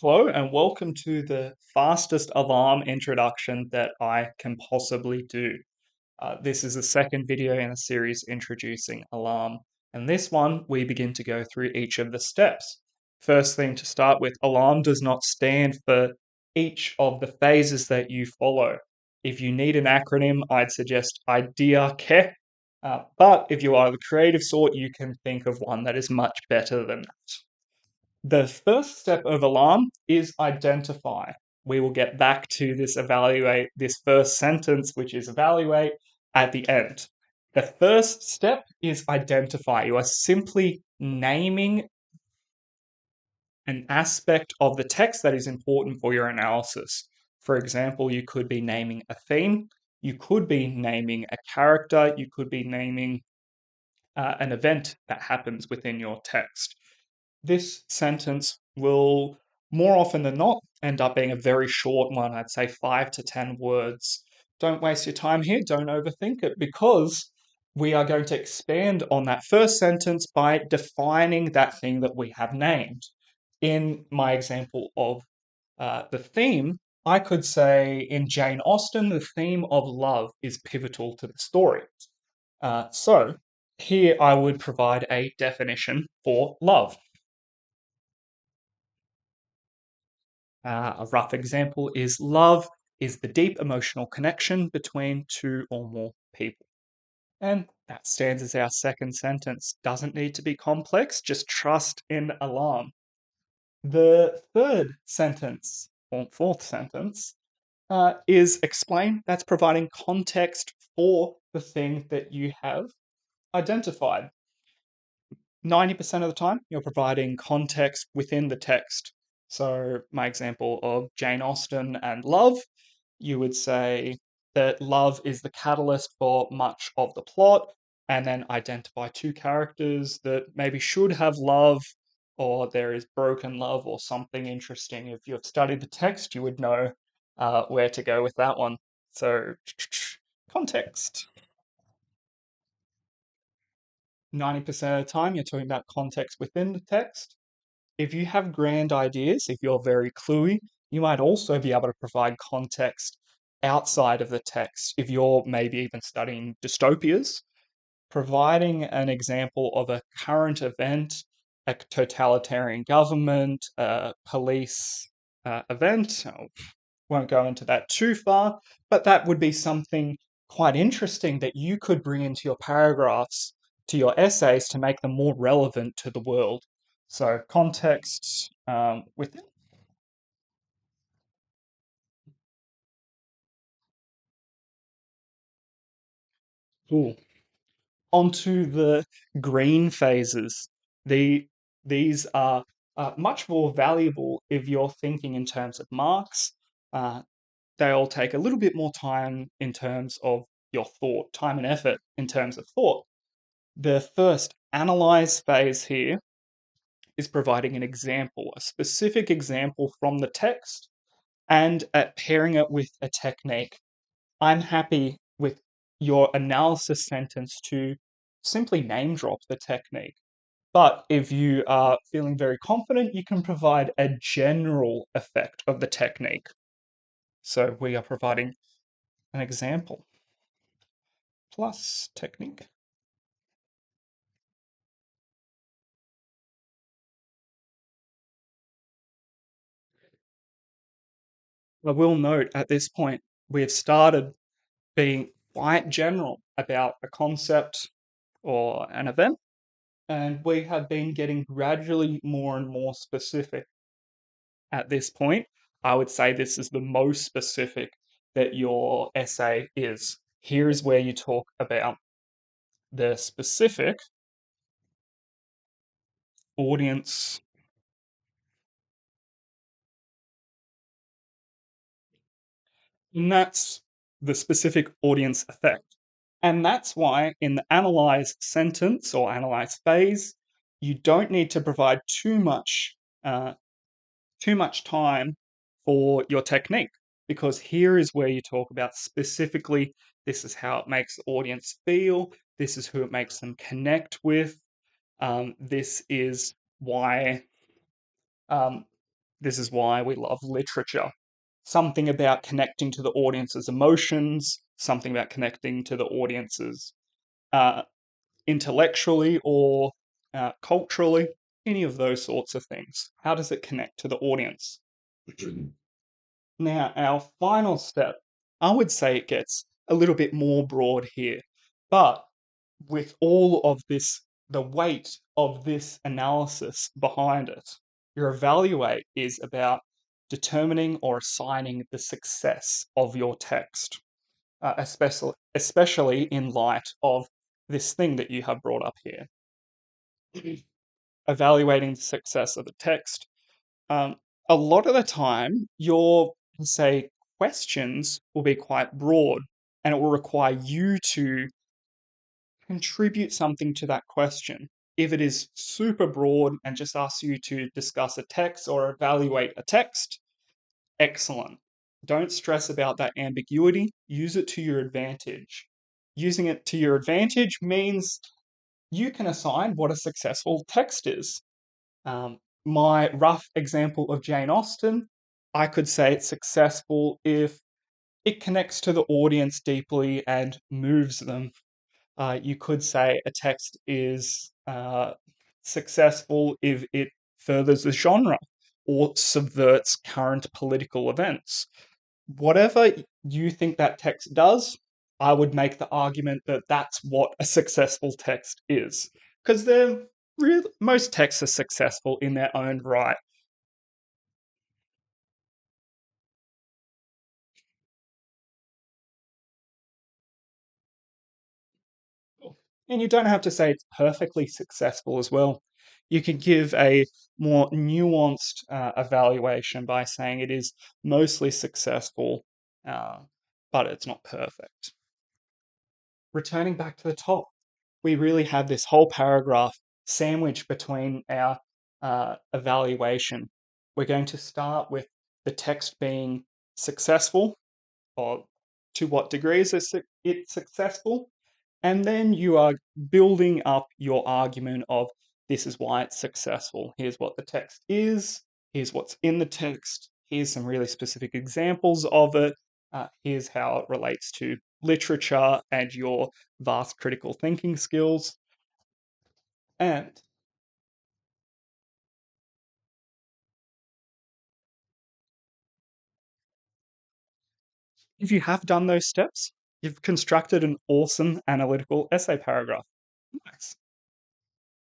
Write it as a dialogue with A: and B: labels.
A: Hello and welcome to the fastest alarm introduction that I can possibly do. This is the second video in a series introducing alarm. And this one, we begin to go through each of the steps. First thing to start with, alarm does not stand for each of the phases that you follow. If you need an acronym, I'd suggest IDEA KE. But if you are the creative sort, you can think of one that is much better than that. The first step of alarm is identify. We will get back to this first sentence, which is evaluate, at the end. The first step is identify. You are simply naming an aspect of the text that is important for your analysis. For example, you could be naming a theme, you could be naming a character, you could be naming an event that happens within your text. This sentence will more often than not end up being a very short one. I'd say 5 to 10 words. Don't waste your time here. Don't overthink it because we are going to expand on that first sentence by defining that thing that we have named. In my example of the theme, I could say in Jane Austen, the theme of love is pivotal to the story. So here I would provide a definition for love. A rough example is love is the deep emotional connection between two or more people. And that stands as our second sentence. Doesn't need to be complex, just trust in alarm. The third sentence, or fourth sentence, is explain. That's providing context for the thing that you have identified. 90% of the time, you're providing context within the text. So, my example of Jane Austen and love, you would say that love is the catalyst for much of the plot, and then identify two characters that maybe should have love, or there is broken love, or something interesting. If you've studied the text, you would know where to go with that one. So, context. 90% of the time, you're talking about context within the text. If you have grand ideas, if you're very cluey, you might also be able to provide context outside of the text. If you're maybe even studying dystopias, providing an example of a current event, a totalitarian government, a police event. I won't go into that too far, but that would be something quite interesting that you could bring into your paragraphs, to your essays to make them more relevant to the world. So context within. Cool. Onto the green phases. The these are much more valuable if you're thinking in terms of marks. Uh, they'll take a little bit more time in terms of your thought, time and effort in terms of thought. The first analyze phase here is providing an example, a specific example from the text, and pairing it with a technique. I'm happy with your analysis sentence to simply name drop the technique. But if you are feeling very confident, you can provide a general effect of the technique. So we are providing an example plus technique. I will note at this point, we have started being quite general about a concept or an event, and we have been getting gradually more and more specific. At this point, I would say this is the most specific that your essay is. Here is where you talk about the specific audience, and that's the specific audience effect. And that's why in the analyze sentence or analyze phase, you don't need to provide uh, too much time for your technique because here is where you talk about specifically this is how it makes the audience feel, this is who it makes them connect with, this is why um, this is why we love literature. Something about connecting to the audience's emotions, something about connecting to the audience's uh, intellectually or culturally, any of those sorts of things. How does it connect to the audience? Now, our final step, I would say it gets a little bit more broad here, but with all of this, the weight of this analysis behind it, your evaluate is about determining or assigning the success of your text, especially in light of this thing that you have brought up here. Evaluating the success of the text. Um, a lot of the time, your, say, questions will be quite broad and it will require you to contribute something to that question. If it is super broad and just asks you to discuss a text or evaluate a text, excellent. Don't stress about that ambiguity. Use it to your advantage. Using it to your advantage means you can assign what a successful text is. My rough example of Jane Austen, I could say it's successful if it connects to the audience deeply and moves them. You could say a text is successful if it furthers the genre or subverts current political events. Whatever you think that text does, I would make the argument that that's what a successful text is. Because most texts are successful in their own right. And you don't have to say it's perfectly successful as well. You can give a more nuanced evaluation by saying it is mostly successful, uh, but it's not perfect. Returning back to the top, we really have this whole paragraph sandwiched between our evaluation. We're going to start with the text being successful, or to what degrees is it successful, and then you are building up your argument of this is why it's successful. Here's what the text is, here's what's in the text, here's some really specific examples of it, here's how it relates to literature and your vast critical thinking skills. And if you have done those steps, you've constructed an awesome analytical essay paragraph. Nice.